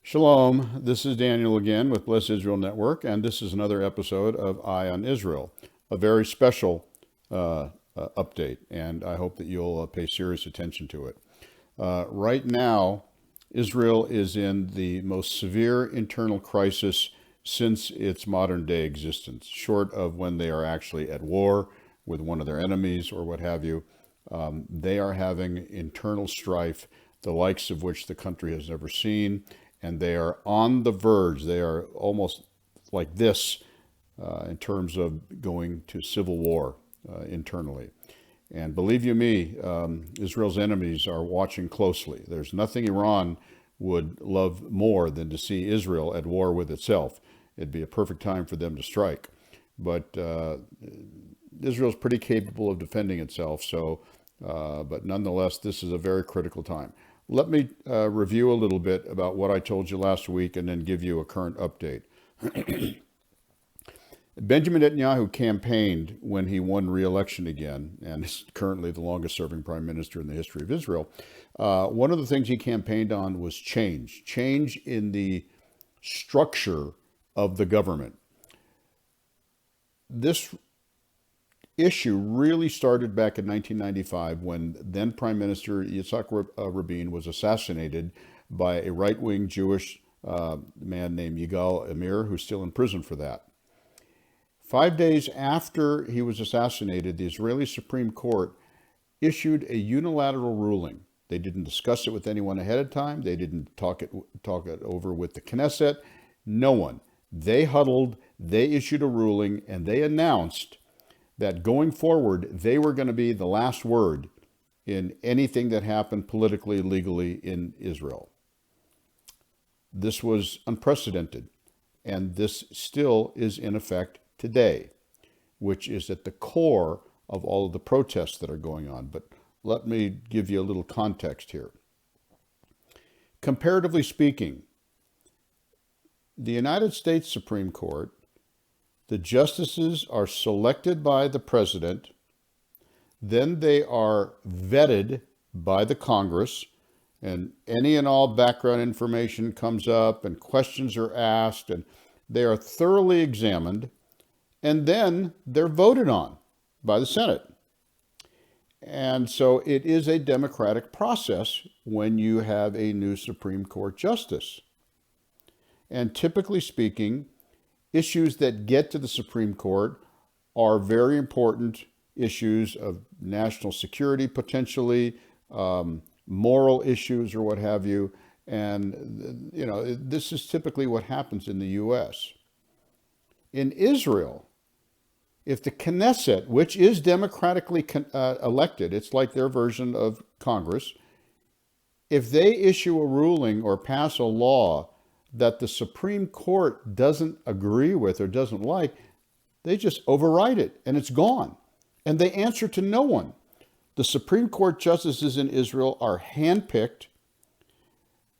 Shalom, this is Daniel again with Bless Israel Network, and this is another episode of Eye on Israel, a very special update, and I hope that you'll pay serious attention to it. Right now, Israel is in the most severe internal crisis since its modern day existence, short of when they are actually at war with one of their enemies or what have you. They are having internal strife, the likes of which the country has never seen, and they are on the verge. They are almost like this in terms of going to civil war internally. And believe you me, Israel's enemies are watching closely. There's nothing Iran would love more than to see Israel at war with itself. It'd be a perfect time for them to strike. But Israel's pretty capable of defending itself. But nonetheless, this is a very critical time. Let me review a little bit about what I told you last week and then give you a current update. Benjamin Netanyahu campaigned when he won re-election again, and is currently the longest-serving prime minister in the history of Israel. One of the things he campaigned on was change in the structure of the government. This issue really started back in 1995 when then Prime Minister Yitzhak Rabin was assassinated by a right-wing Jewish man named Yigal Amir, who's still in prison for that. 5 days after he was assassinated, the Israeli Supreme Court issued a unilateral ruling. They didn't discuss it with anyone ahead of time. They didn't talk it over with the Knesset. No one. They huddled, they issued a ruling, and they announced that going forward, they were going to be the last word in anything that happened politically, legally in Israel. This was unprecedented, and this still is in effect today, which is at the core of all of the protests that are going on. But let me give you a little context here. Comparatively speaking, the United States Supreme Court, the justices are selected by the president, then they are vetted by the Congress, and any and all background information comes up and questions are asked, and they are thoroughly examined, and then they're voted on by the Senate. And so it is a democratic process when you have a new Supreme Court justice. And typically speaking, issues that get to the Supreme Court are very important issues of national security, potentially, moral issues or what have you. And, this is typically what happens in the U.S. In Israel, if the Knesset, which is democratically elected, it's like their version of Congress, if they issue a ruling or pass a law that the Supreme Court doesn't agree with or doesn't like, they just override it and it's gone. And they answer to no one. The Supreme Court justices in Israel are handpicked.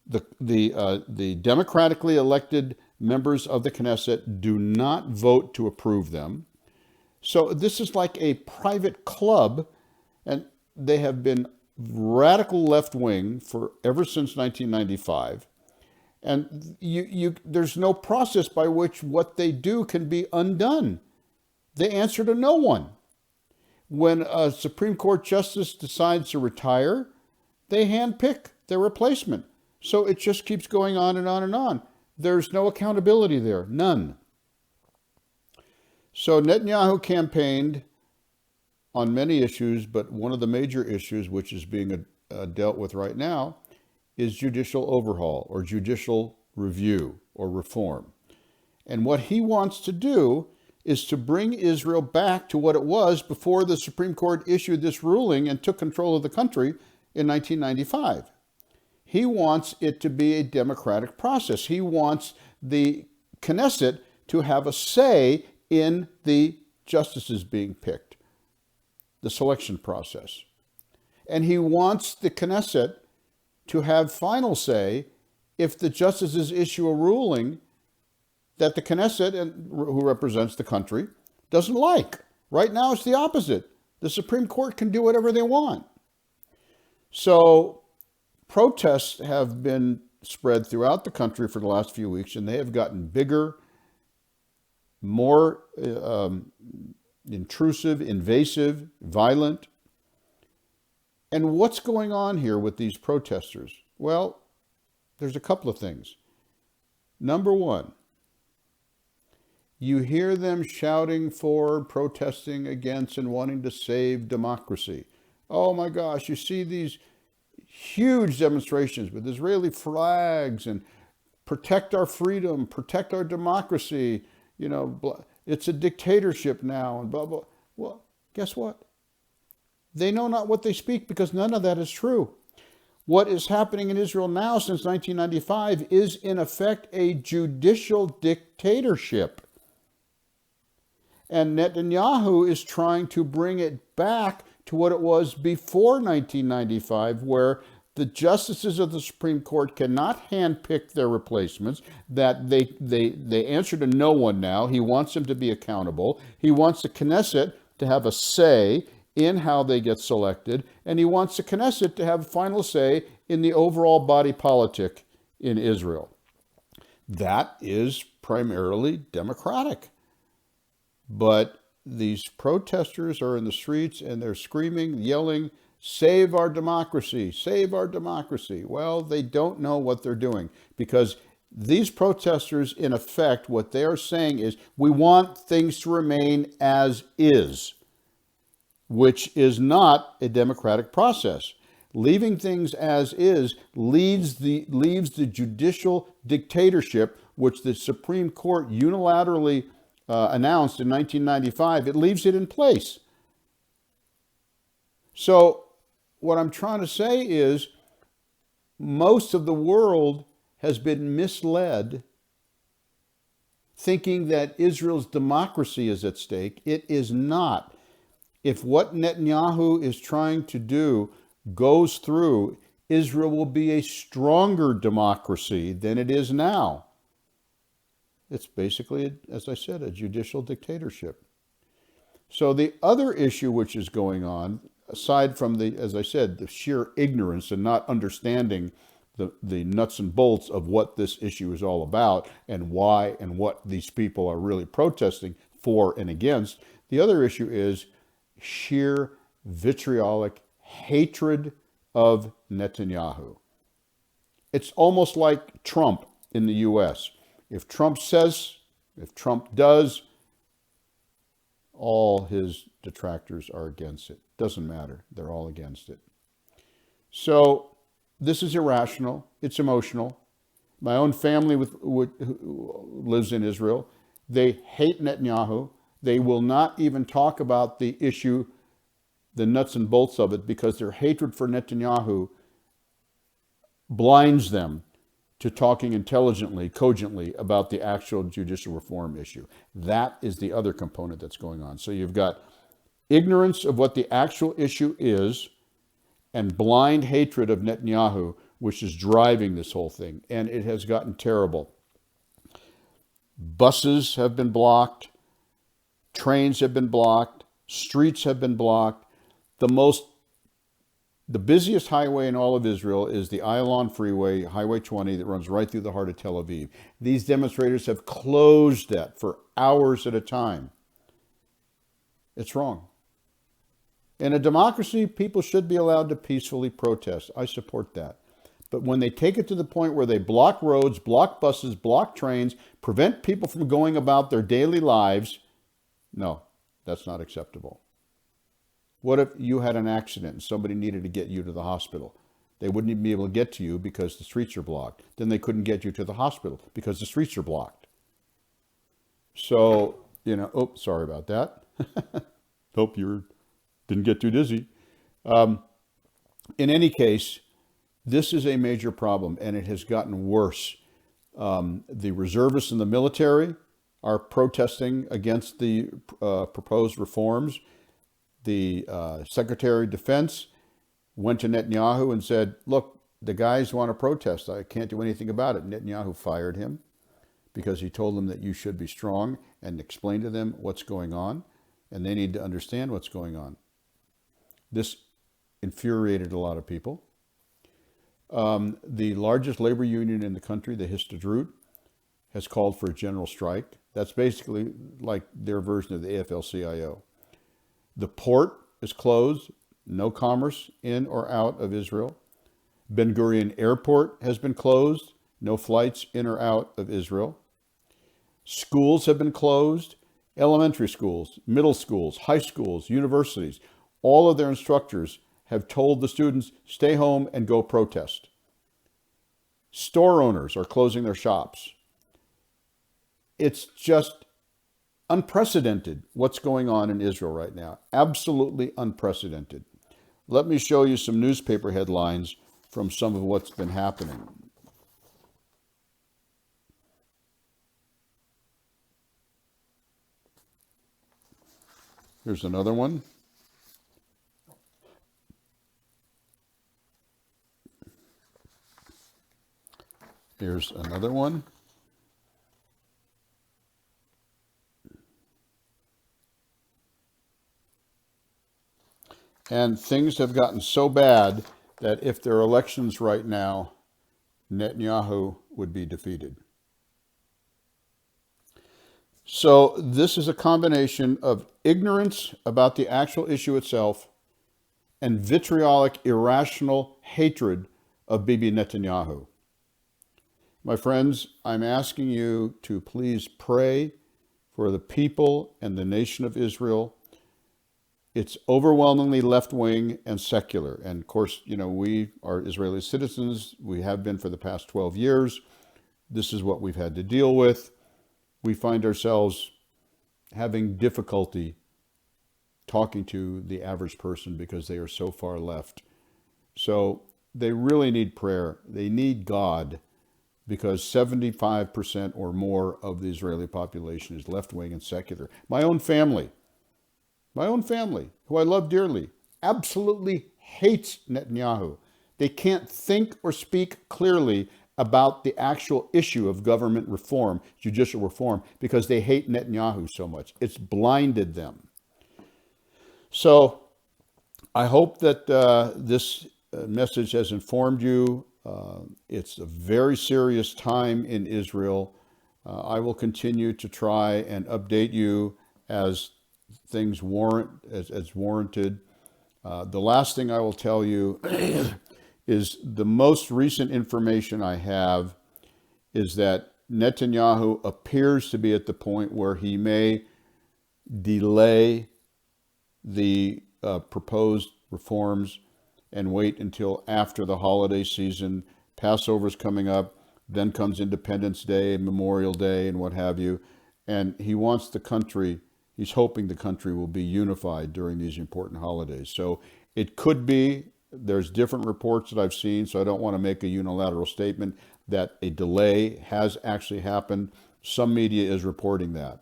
The democratically elected members of the Knesset do not vote to approve them. So this is like a private club, and they have been radical left-wing for ever since 1995. And there's no process by which what they do can be undone. They answer to no one. When a Supreme Court justice decides to retire, they handpick their replacement. So it just keeps going on and on and on. There's no accountability there, none. So Netanyahu campaigned on many issues, but one of the major issues, which is being dealt with right now, is judicial overhaul or judicial review or reform. And what he wants to do is to bring Israel back to what it was before the Supreme Court issued this ruling and took control of the country in 1995. He wants it to be a democratic process. He wants the Knesset to have a say in the justices being picked, the selection process. And he wants the Knesset to have final say if the justices issue a ruling that the Knesset, who represents the country, doesn't like. Right now it's the opposite. The Supreme Court can do whatever they want. So protests have been spread throughout the country for the last few weeks, and they have gotten bigger, more intrusive, invasive, violent. And what's going on here with these protesters? Well, there's a couple of things. Number one, you hear them shouting for, protesting against, and wanting to save democracy. Oh my gosh, you see these huge demonstrations with Israeli flags and protect our freedom, protect our democracy. You know, it's a dictatorship now and blah, blah. Well, guess what? They know not what they speak because none of that is true. What is happening in Israel now since 1995 is in effect a judicial dictatorship. And Netanyahu is trying to bring it back to what it was before 1995, where the justices of the Supreme Court cannot handpick their replacements, that they answer to no one now. He wants them to be accountable. He wants the Knesset to have a say in how they get selected, and he wants the Knesset to have final say in the overall body politic in Israel. That is primarily democratic. But these protesters are in the streets and they're screaming, yelling, save our democracy, save our democracy. Well, they don't know what they're doing because these protesters, in effect, what they are saying is we want things to remain as is, which is not a democratic process. Leaving things as is leaves the judicial dictatorship, which the Supreme Court unilaterally announced in 1995, it leaves it in place. So what I'm trying to say is most of the world has been misled thinking that Israel's democracy is at stake. It is not. If what Netanyahu is trying to do goes through, Israel will be a stronger democracy than it is now. It's basically, as I said, a judicial dictatorship. So the other issue which is going on, aside from the, as I said, the sheer ignorance and not understanding the nuts and bolts of what this issue is all about and why and what these people are really protesting for and against, the other issue is sheer vitriolic hatred of Netanyahu. It's almost like Trump in the U.S. If Trump says, if Trump does, all his detractors are against it. Doesn't matter. They're all against it. So this is irrational. It's emotional. My own family who lives in Israel, they hate Netanyahu. They will not even talk about the issue, the nuts and bolts of it, because their hatred for Netanyahu blinds them to talking intelligently, cogently about the actual judicial reform issue. That is the other component that's going on. So you've got ignorance of what the actual issue is and blind hatred of Netanyahu, which is driving this whole thing. And it has gotten terrible. Buses have been blocked. Trains have been blocked. Streets have been blocked. The busiest highway in all of Israel is the Ayalon Freeway, Highway 20, that runs right through the heart of Tel Aviv. These demonstrators have closed that for hours at a time. It's wrong. In a democracy, people should be allowed to peacefully protest. I support that. But when they take it to the point where they block roads, block buses, block trains, prevent people from going about their daily lives, no, that's not acceptable. What if you had an accident and somebody needed to get you to the hospital? They wouldn't even be able to get to you because the streets are blocked. Then they couldn't get you to the hospital because the streets are blocked. So, sorry about that. Hope you didn't get too dizzy. In any case, this is a major problem, and it has gotten worse. The reservists in the military are protesting against the proposed reforms. The Secretary of Defense went to Netanyahu and said, look, the guys want to protest. I can't do anything about it. Netanyahu fired him because he told them that you should be strong and explain to them what's going on, and they need to understand what's going on. This infuriated a lot of people. The largest labor union in the country, the Histadrut, has called for a general strike. That's basically like their version of the AFL-CIO. The port is closed, no commerce in or out of Israel. Ben Gurion Airport has been closed, no flights in or out of Israel. Schools have been closed, elementary schools, middle schools, high schools, universities. All of their instructors have told the students, stay home and go protest. Store owners are closing their shops. It's just unprecedented what's going on in Israel right now. Absolutely unprecedented. Let me show you some newspaper headlines from some of what's been happening. Here's another one. Here's another one. And things have gotten so bad that if there are elections right now, Netanyahu would be defeated. So this is a combination of ignorance about the actual issue itself and vitriolic, irrational hatred of Bibi Netanyahu. My friends, I'm asking you to please pray for the people and the nation of Israel. It's overwhelmingly left-wing and secular. And of course, we are Israeli citizens. We have been for the past 12 years. This is what we've had to deal with. We find ourselves having difficulty talking to the average person because they are so far left. So they really need prayer. They need God, because 75% or more of the Israeli population is left-wing and secular. My own family, who I love dearly, absolutely hates Netanyahu. They can't think or speak clearly about the actual issue of government reform, judicial reform, because they hate Netanyahu so much. It's blinded them. So I hope that this message has informed you. It's a very serious time in Israel. I will continue to try and update you as things as warranted. The last thing I will tell you is the most recent information I have is that Netanyahu appears to be at the point where he may delay the proposed reforms and wait until after the holiday season. Passover's coming up, then comes Independence Day, Memorial Day, and what have you. And he wants the country, he's hoping the country will be unified during these important holidays. So it could be, there's different reports that I've seen, so I don't want to make a unilateral statement that a delay has actually happened. Some media is reporting that.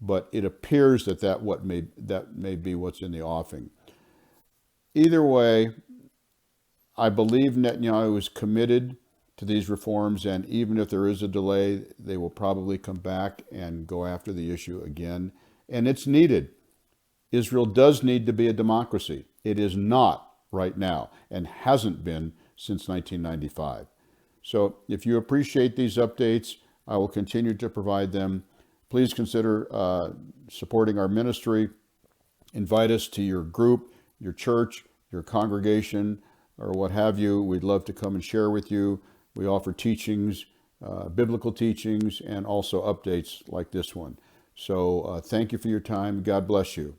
But it appears that may be what's in the offing. Either way, I believe Netanyahu is committed to these reforms, and even if there is a delay, they will probably come back and go after the issue again. And it's needed. Israel does need to be a democracy. It is not right now and hasn't been since 1995. So if you appreciate these updates, I will continue to provide them. Please consider supporting our ministry. Invite us to your group, your church, your congregation, or what have you. We'd love to come and share with you. We offer teachings, biblical teachings, and also updates like this one. So thank you for your time. God bless you.